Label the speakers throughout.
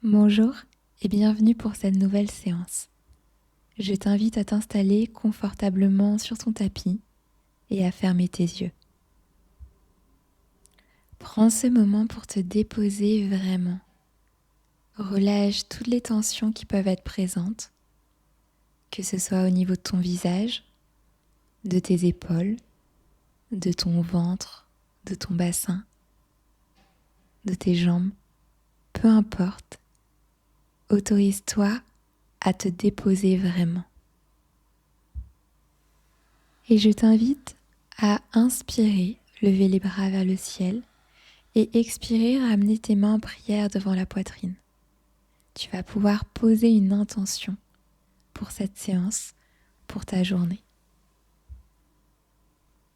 Speaker 1: Bonjour et bienvenue pour cette nouvelle séance. Je t'invite à t'installer confortablement sur ton tapis et à fermer tes yeux. Prends ce moment pour te déposer vraiment. Relâche toutes les tensions qui peuvent être présentes, que ce soit au niveau de ton visage, de tes épaules, de ton ventre, de ton bassin, de tes jambes, peu importe. Autorise-toi à te déposer vraiment. Et je t'invite à inspirer, lever les bras vers le ciel et expirer, ramener tes mains en prière devant la poitrine. Tu vas pouvoir poser une intention pour cette séance, pour ta journée.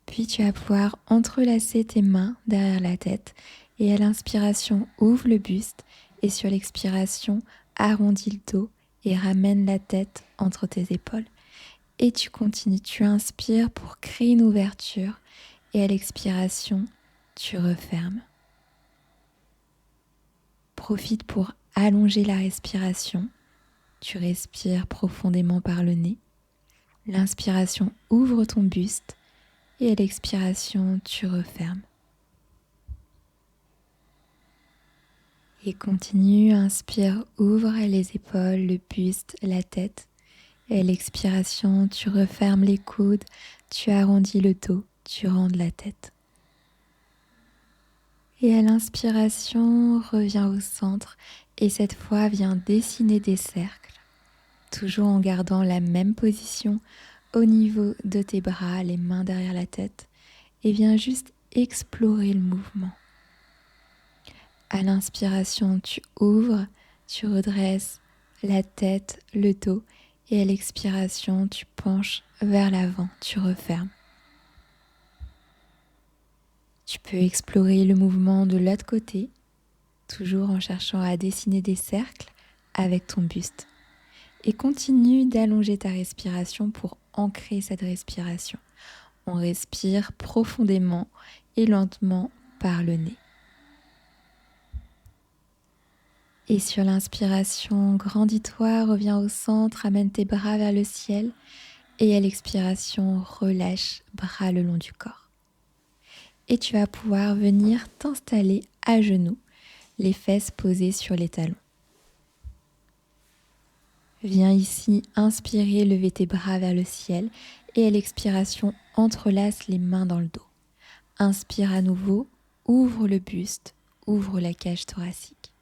Speaker 1: Puis tu vas pouvoir entrelacer tes mains derrière la tête et à l'inspiration, ouvre le buste et sur l'expiration, arrondis le dos et ramène la tête entre tes épaules. Et tu continues, tu inspires pour créer une ouverture et à l'expiration, tu refermes. Profite pour allonger la respiration. Tu respires profondément par le nez. L'inspiration ouvre ton buste et à l'expiration, tu refermes. Et continue, inspire, ouvre les épaules, le buste, la tête. Et à l'expiration, tu refermes les coudes, tu arrondis le dos, tu rendes la tête. Et à l'inspiration, reviens au centre et cette fois, viens dessiner des cercles, toujours en gardant la même position au niveau de tes bras, les mains derrière la tête, et viens juste explorer le mouvement. À l'inspiration, tu ouvres, tu redresses la tête, le dos, et à l'expiration, tu penches vers l'avant, tu refermes. Tu peux explorer le mouvement de l'autre côté, toujours en cherchant à dessiner des cercles avec ton buste. Et continue d'allonger ta respiration pour ancrer cette respiration. On respire profondément et lentement par le nez. Et sur l'inspiration, grandis-toi, reviens au centre, amène tes bras vers le ciel. Et à l'expiration, relâche, bras le long du corps. Et tu vas pouvoir venir t'installer à genoux, les fesses posées sur les talons. Viens ici inspirer, lever tes bras vers le ciel et à l'expiration, entrelace les mains dans le dos. Inspire à nouveau, ouvre le buste, ouvre la cage thoracique.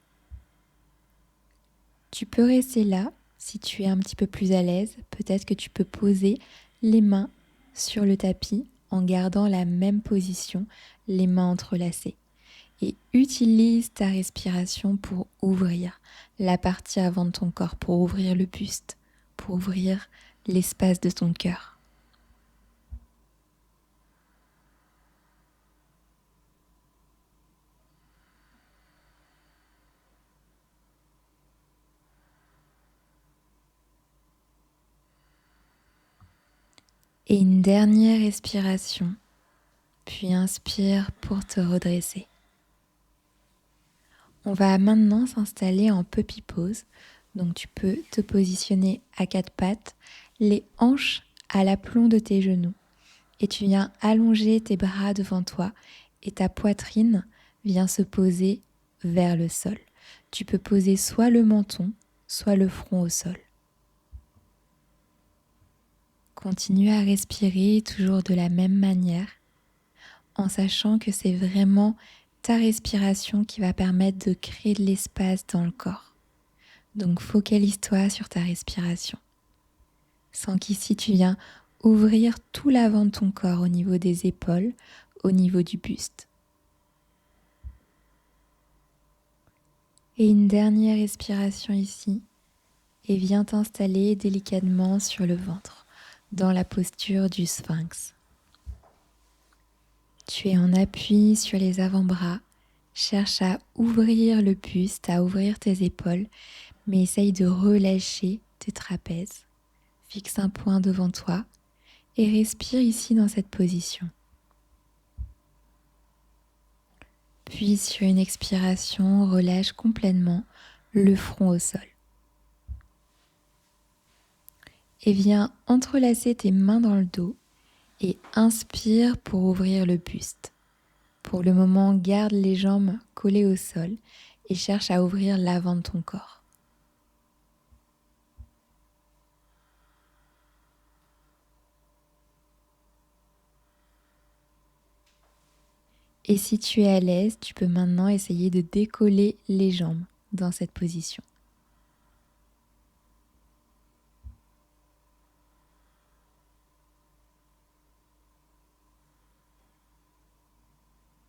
Speaker 1: Tu peux rester là si tu es un petit peu plus à l'aise. Peut-être que tu peux poser les mains sur le tapis en gardant la même position, les mains entrelacées. Et utilise ta respiration pour ouvrir la partie avant de ton corps, pour ouvrir le buste, pour ouvrir l'espace de ton cœur. Et une dernière respiration, puis inspire pour te redresser. On va maintenant s'installer en puppy pose. Donc tu peux te positionner à quatre pattes, les hanches à l'aplomb de tes genoux. Et tu viens allonger tes bras devant toi et ta poitrine vient se poser vers le sol. Tu peux poser soit le menton, soit le front au sol. Continue à respirer toujours de la même manière en sachant que c'est vraiment ta respiration qui va permettre de créer de l'espace dans le corps. Donc focalise-toi sur ta respiration. Sens qu'ici tu viens ouvrir tout l'avant de ton corps au niveau des épaules, au niveau du buste. Et une dernière respiration ici et viens t'installer délicatement sur le ventre, dans la posture du sphinx. Tu es en appui sur les avant-bras, cherche à ouvrir le buste, à ouvrir tes épaules, mais essaye de relâcher tes trapèzes. Fixe un point devant toi et respire ici dans cette position. Puis sur une expiration, relâche complètement le front au sol. Et viens entrelacer tes mains dans le dos et inspire pour ouvrir le buste. Pour le moment, garde les jambes collées au sol et cherche à ouvrir l'avant de ton corps. Et si tu es à l'aise, tu peux maintenant essayer de décoller les jambes dans cette position.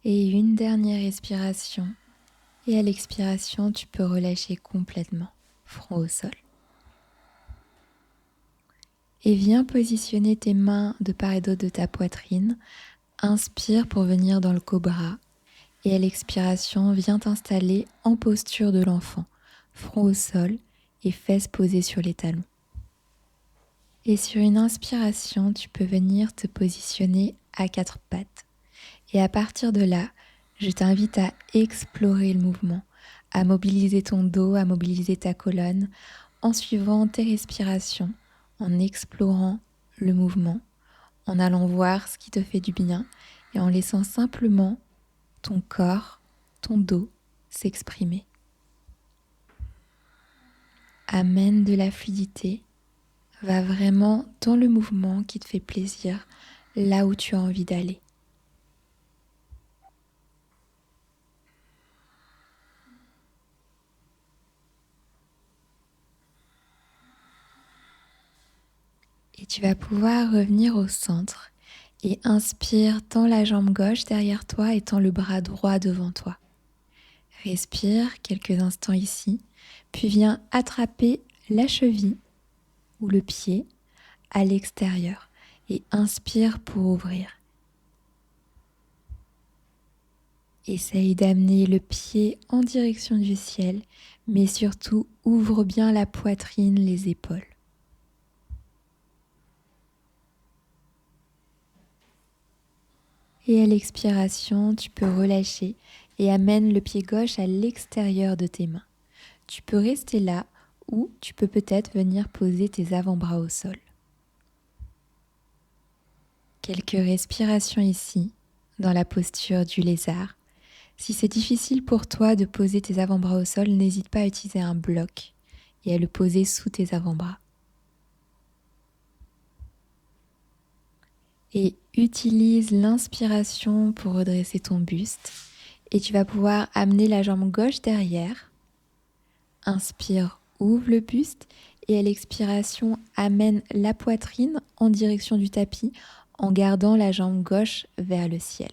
Speaker 1: Et une dernière respiration. Et à l'expiration, tu peux relâcher complètement, front au sol. Et viens positionner tes mains de part et d'autre de ta poitrine. Inspire pour venir dans le cobra. Et à l'expiration, viens t'installer en posture de l'enfant, front au sol et fesses posées sur les talons. Et sur une inspiration, tu peux venir te positionner à quatre pattes. Et à partir de là, je t'invite à explorer le mouvement, à mobiliser ton dos, à mobiliser ta colonne, en suivant tes respirations, en explorant le mouvement, en allant voir ce qui te fait du bien et en laissant simplement ton corps, ton dos s'exprimer. Amène de la fluidité, va vraiment dans le mouvement qui te fait plaisir, là où tu as envie d'aller. Et tu vas pouvoir revenir au centre et inspire, tends la jambe gauche derrière toi et tends le bras droit devant toi. Respire quelques instants ici, puis viens attraper la cheville ou le pied à l'extérieur et inspire pour ouvrir. Essaye d'amener le pied en direction du ciel, mais surtout ouvre bien la poitrine, les épaules. Et à l'expiration, tu peux relâcher et amène le pied gauche à l'extérieur de tes mains. Tu peux rester là ou tu peux peut-être venir poser tes avant-bras au sol. Quelques respirations ici, dans la posture du lézard. Si c'est difficile pour toi de poser tes avant-bras au sol, n'hésite pas à utiliser un bloc et à le poser sous tes avant-bras. Et utilise l'inspiration pour redresser ton buste. Et tu vas pouvoir amener la jambe gauche derrière. Inspire, ouvre le buste. Et à l'expiration, amène la poitrine en direction du tapis en gardant la jambe gauche vers le ciel.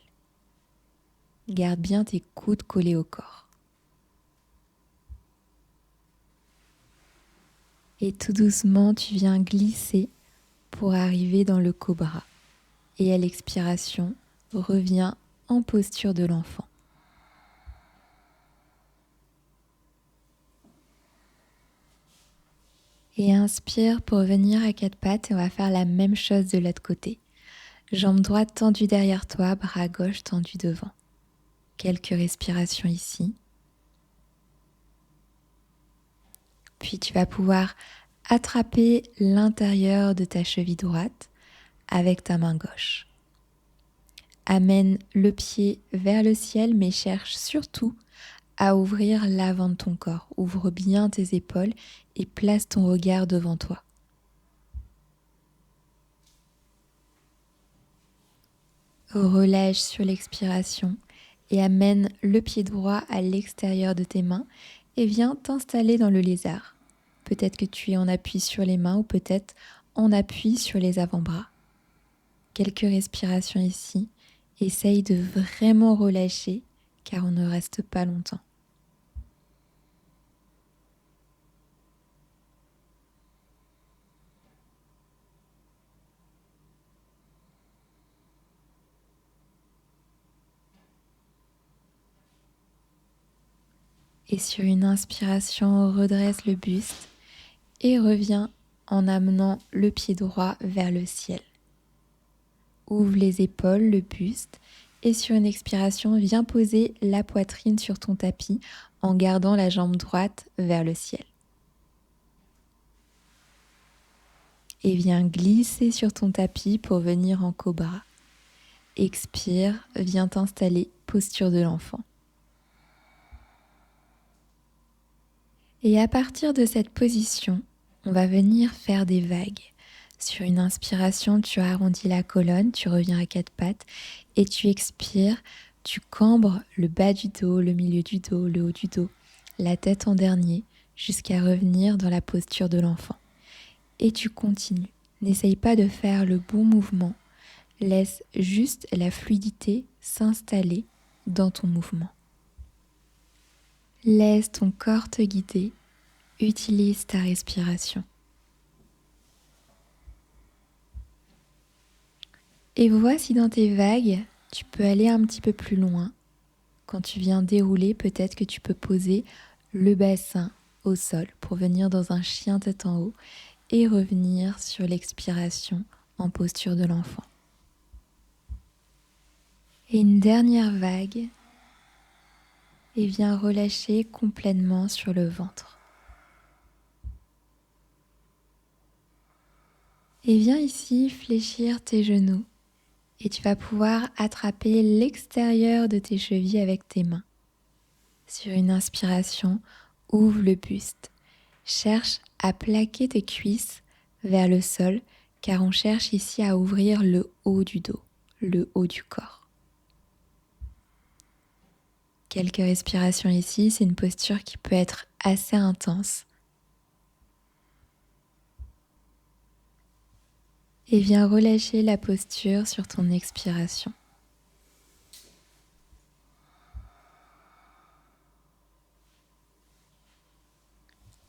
Speaker 1: Garde bien tes coudes collés au corps. Et tout doucement, tu viens glisser pour arriver dans le cobra. Et à l'expiration, reviens en posture de l'enfant. Et inspire pour revenir à quatre pattes et on va faire la même chose de l'autre côté. Jambe droite tendue derrière toi, bras gauche tendu devant. Quelques respirations ici. Puis tu vas pouvoir attraper l'intérieur de ta cheville droite avec ta main gauche. Amène le pied vers le ciel, mais cherche surtout à ouvrir l'avant de ton corps. Ouvre bien tes épaules et place ton regard devant toi. Relâche sur l'expiration et amène le pied droit à l'extérieur de tes mains et viens t'installer dans le lézard. Peut-être que tu es en appui sur les mains ou peut-être en appui sur les avant-bras. Quelques respirations ici. Essaye de vraiment relâcher car on ne reste pas longtemps. Et sur une inspiration, redresse le buste et reviens en amenant le pied droit vers le ciel. Ouvre les épaules, le buste et sur une expiration, viens poser la poitrine sur ton tapis en gardant la jambe droite vers le ciel. Et viens glisser sur ton tapis pour venir en cobra. Expire, viens t'installer, posture de l'enfant. Et à partir de cette position, on va venir faire des vagues. Sur une inspiration, tu arrondis la colonne, tu reviens à quatre pattes et tu expires, tu cambres le bas du dos, le milieu du dos, le haut du dos, la tête en dernier, jusqu'à revenir dans la posture de l'enfant. Et tu continues. N'essaye pas de faire le bon mouvement. Laisse juste la fluidité s'installer dans ton mouvement. Laisse ton corps te guider. Utilise ta respiration. Et vois si dans tes vagues, tu peux aller un petit peu plus loin. Quand tu viens dérouler, peut-être que tu peux poser le bassin au sol pour venir dans un chien tête en haut et revenir sur l'expiration en posture de l'enfant. Et une dernière vague et viens relâcher complètement sur le ventre. Et viens ici fléchir tes genoux et tu vas pouvoir attraper l'extérieur de tes chevilles avec tes mains. Sur une inspiration, ouvre le buste. Cherche à plaquer tes cuisses vers le sol car on cherche ici à ouvrir le haut du dos, le haut du corps. Quelques respirations ici, c'est une posture qui peut être assez intense. Et viens relâcher la posture sur ton expiration.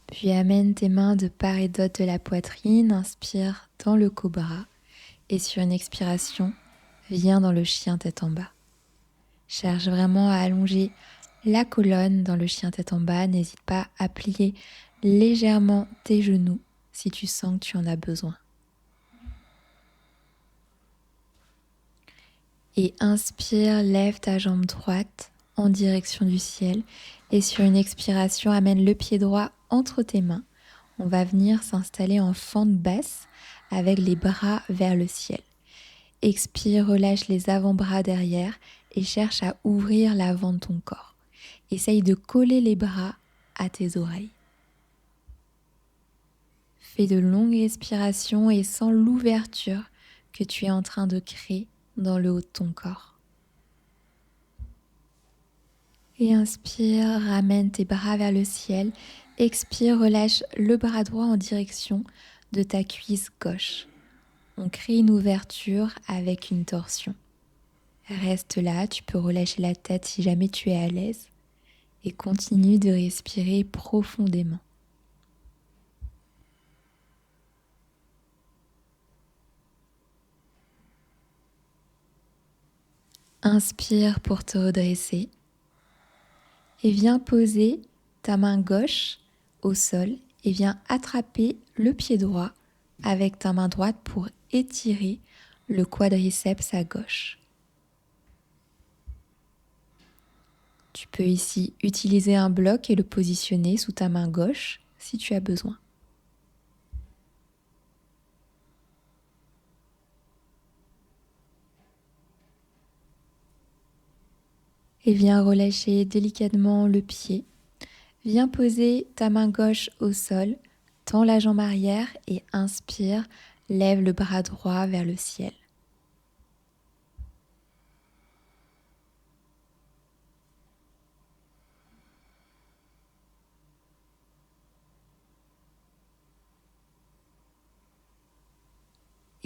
Speaker 1: Puis amène tes mains de part et d'autre de la poitrine, inspire dans le cobra et sur une expiration, viens dans le chien tête en bas. Cherche vraiment à allonger la colonne dans le chien tête en bas, n'hésite pas à plier légèrement tes genoux si tu sens que tu en as besoin. Et inspire, lève ta jambe droite en direction du ciel et sur une expiration, amène le pied droit entre tes mains. On va venir s'installer en fente basse avec les bras vers le ciel. Expire, relâche les avant-bras derrière et cherche à ouvrir l'avant de ton corps. Essaye de coller les bras à tes oreilles. Fais de longues respirations et sens l'ouverture que tu es en train de créer dans le haut de ton corps. Et inspire, ramène tes bras vers le ciel. Expire, relâche le bras droit en direction de ta cuisse gauche. On crée une ouverture avec une torsion. Reste là, tu peux relâcher la tête si jamais tu es à l'aise et continue de respirer profondément. Inspire pour te redresser et viens poser ta main gauche au sol et viens attraper le pied droit avec ta main droite pour étirer le quadriceps à gauche. Tu peux ici utiliser un bloc et le positionner sous ta main gauche si tu as besoin. Et viens relâcher délicatement le pied. Viens poser ta main gauche au sol, tends la jambe arrière et inspire, lève le bras droit vers le ciel.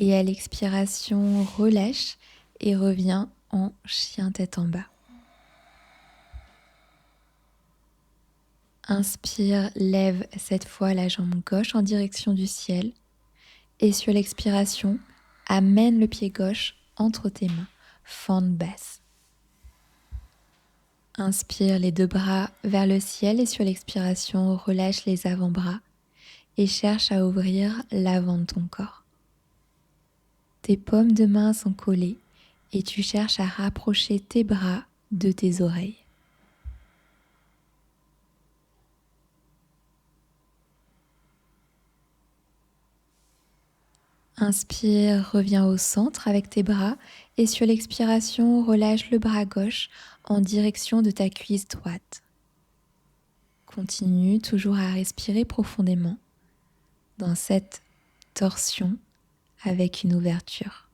Speaker 1: Et à l'expiration, relâche et reviens en chien tête en bas. Inspire, lève cette fois la jambe gauche en direction du ciel. Et sur l'expiration, amène le pied gauche entre tes mains, fente basse. Inspire les deux bras vers le ciel et sur l'expiration, relâche les avant-bras et cherche à ouvrir l'avant de ton corps. Tes paumes de main sont collées et tu cherches à rapprocher tes bras de tes oreilles. Inspire, reviens au centre avec tes bras et sur l'expiration, relâche le bras gauche en direction de ta cuisse droite. Continue toujours à respirer profondément dans cette torsion avec une ouverture.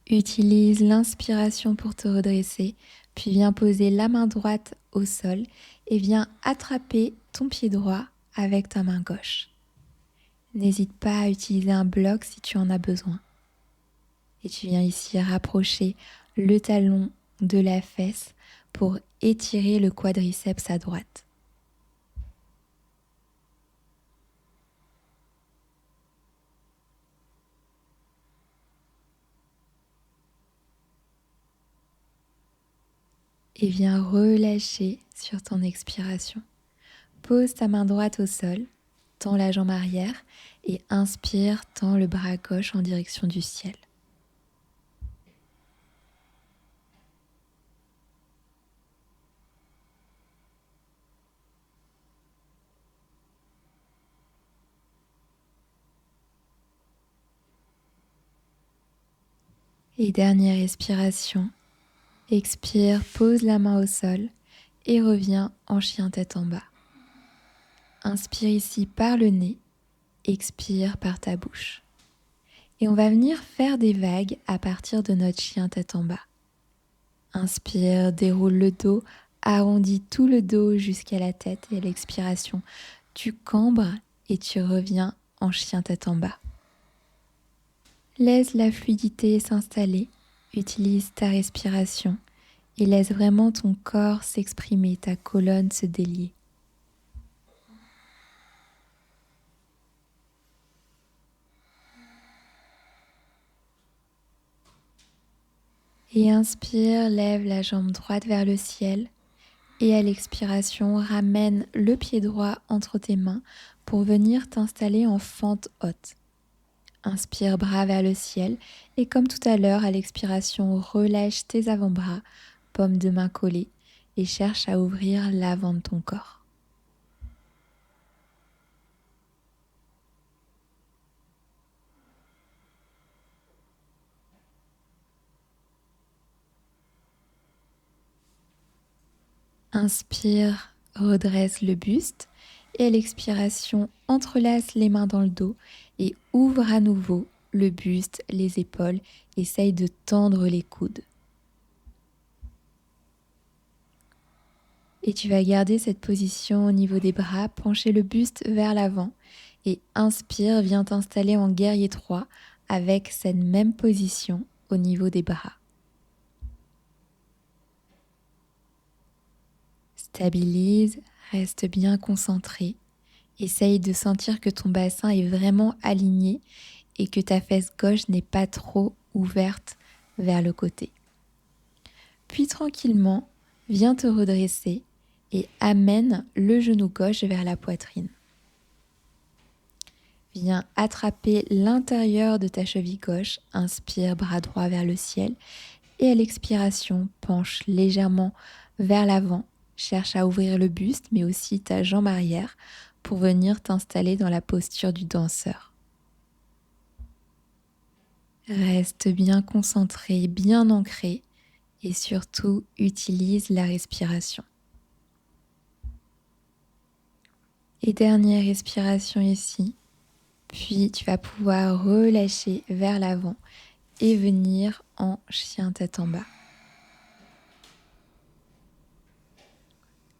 Speaker 1: Utilise l'inspiration pour te redresser, puis viens poser la main droite au sol et viens attraper ton pied droit avec ta main gauche. N'hésite pas à utiliser un bloc si tu en as besoin. Et tu viens ici rapprocher le talon de la fesse pour étirer le quadriceps à droite. Et viens relâcher sur ton expiration. Pose ta main droite au sol, tends la jambe arrière et inspire, tends le bras gauche en direction du ciel. Et dernière expiration, expire, pose la main au sol et reviens en chien tête en bas. Inspire ici par le nez, expire par ta bouche. Et on va venir faire des vagues à partir de notre chien tête en bas. Inspire, déroule le dos, arrondis tout le dos jusqu'à la tête et à l'expiration, tu cambres et tu reviens en chien tête en bas. Laisse la fluidité s'installer, utilise ta respiration et laisse vraiment ton corps s'exprimer, ta colonne se délier. Et inspire, lève la jambe droite vers le ciel et à l'expiration, ramène le pied droit entre tes mains pour venir t'installer en fente haute. Inspire, bras vers le ciel et comme tout à l'heure, à l'expiration, relâche tes avant-bras, paume de main collée et cherche à ouvrir l'avant de ton corps. Inspire, redresse le buste et à l'expiration, entrelace les mains dans le dos et ouvre à nouveau le buste, les épaules. Essaye de tendre les coudes. Et tu vas garder cette position au niveau des bras, pencher le buste vers l'avant et inspire, viens t'installer en guerrier 3 avec cette même position au niveau des bras. Stabilise, reste bien concentré. Essaye de sentir que ton bassin est vraiment aligné et que ta fesse gauche n'est pas trop ouverte vers le côté. Puis tranquillement, viens te redresser et amène le genou gauche vers la poitrine. Viens attraper l'intérieur de ta cheville gauche, inspire, bras droit vers le ciel et à l'expiration, penche légèrement vers l'avant, cherche à ouvrir le buste mais aussi ta jambe arrière pour venir t'installer dans la posture du danseur. Reste bien concentré, bien ancré et surtout utilise la respiration. Et dernière respiration ici, puis tu vas pouvoir relâcher vers l'avant et venir en chien tête en bas.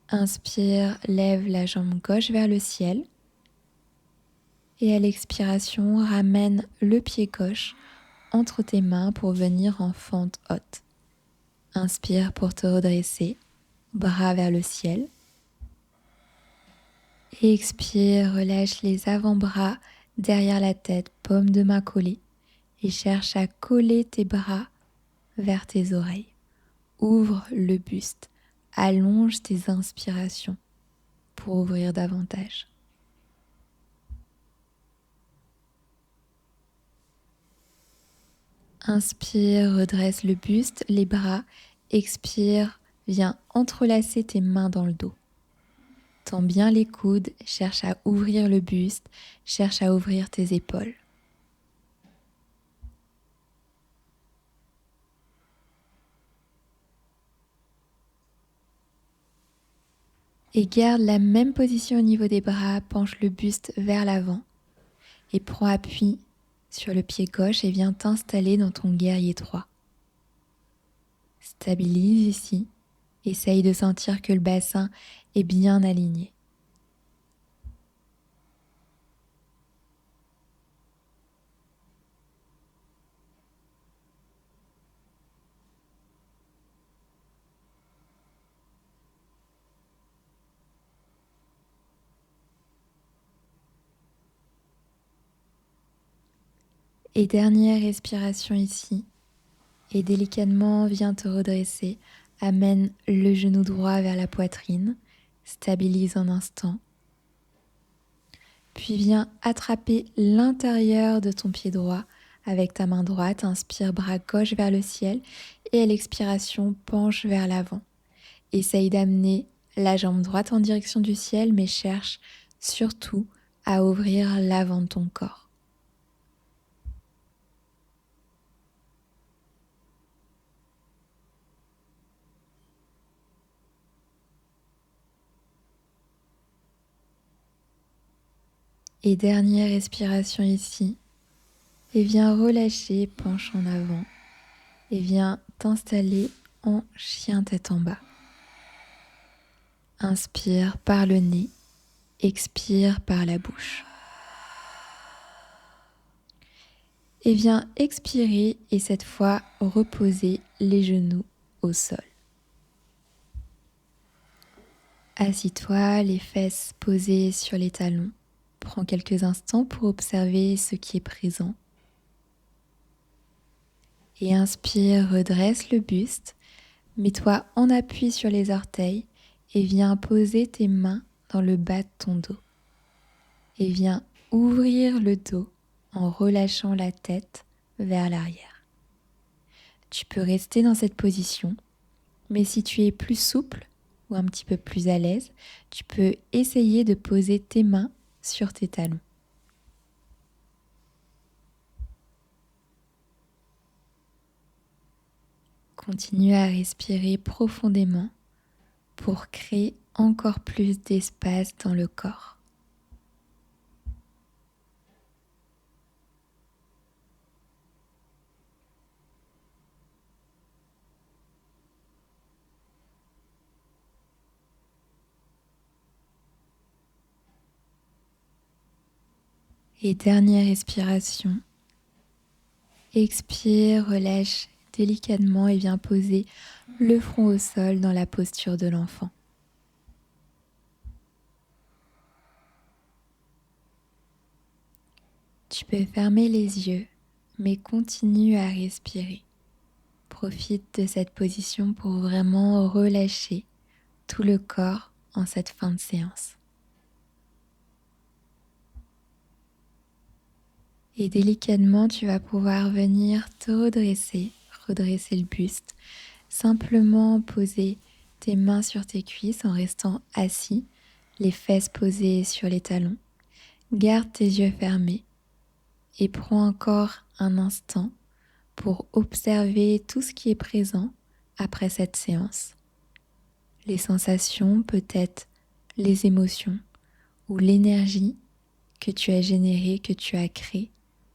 Speaker 1: Inspire, lève la jambe gauche vers le ciel et à l'expiration, ramène le pied gauche entre tes mains pour venir en fente haute. Inspire pour te redresser, bras vers le ciel. Et expire, relâche les avant-bras derrière la tête, paume de main collée et cherche à coller tes bras vers tes oreilles. Ouvre le buste, allonge tes inspirations pour ouvrir davantage. Inspire, redresse le buste, les bras. Expire, viens entrelacer tes mains dans le dos. Tends bien les coudes, cherche à ouvrir le buste, cherche à ouvrir tes épaules. Et garde la même position au niveau des bras, penche le buste vers l'avant et prends appui sur le pied gauche et viens t'installer dans ton guerrier 3. Stabilise ici, essaye de sentir que le bassin est bien aligné. Et dernière respiration ici. Et délicatement, viens te redresser. Amène le genou droit vers la poitrine. Stabilise un instant. Puis viens attraper l'intérieur de ton pied droit avec ta main droite. Inspire, bras gauche vers le ciel. Et à l'expiration, penche vers l'avant. Essaye d'amener la jambe droite en direction du ciel, mais cherche surtout à ouvrir l'avant de ton corps. Et dernière respiration ici. Et viens relâcher, penche en avant. Et viens t'installer en chien tête en bas. Inspire par le nez, expire par la bouche. Et viens expirer et cette fois reposer les genoux au sol. Assis-toi, les fesses posées sur les talons. Prends quelques instants pour observer ce qui est présent. Et inspire, redresse le buste. Mets-toi en appui sur les orteils et viens poser tes mains dans le bas de ton dos. Et viens ouvrir le dos en relâchant la tête vers l'arrière. Tu peux rester dans cette position, mais si tu es plus souple ou un petit peu plus à l'aise, tu peux essayer de poser tes mains sur tes talons. Continue à respirer profondément pour créer encore plus d'espace dans le corps. Et dernière respiration. Expire, relâche délicatement et viens poser le front au sol dans la posture de l'enfant. Tu peux fermer les yeux, mais continue à respirer. Profite de cette position pour vraiment relâcher tout le corps en cette fin de séance. Et délicatement, tu vas pouvoir venir te redresser le buste. Simplement poser tes mains sur tes cuisses en restant assis, les fesses posées sur les talons. Garde tes yeux fermés et prends encore un instant pour observer tout ce qui est présent après cette séance. Les sensations, peut-être les émotions ou l'énergie que tu as générée, que tu as créée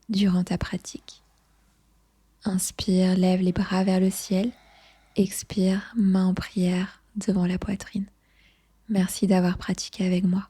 Speaker 1: durant ta pratique. Inspire, lève les bras vers le ciel. Expire, main en prière devant la poitrine. Merci d'avoir pratiqué avec moi.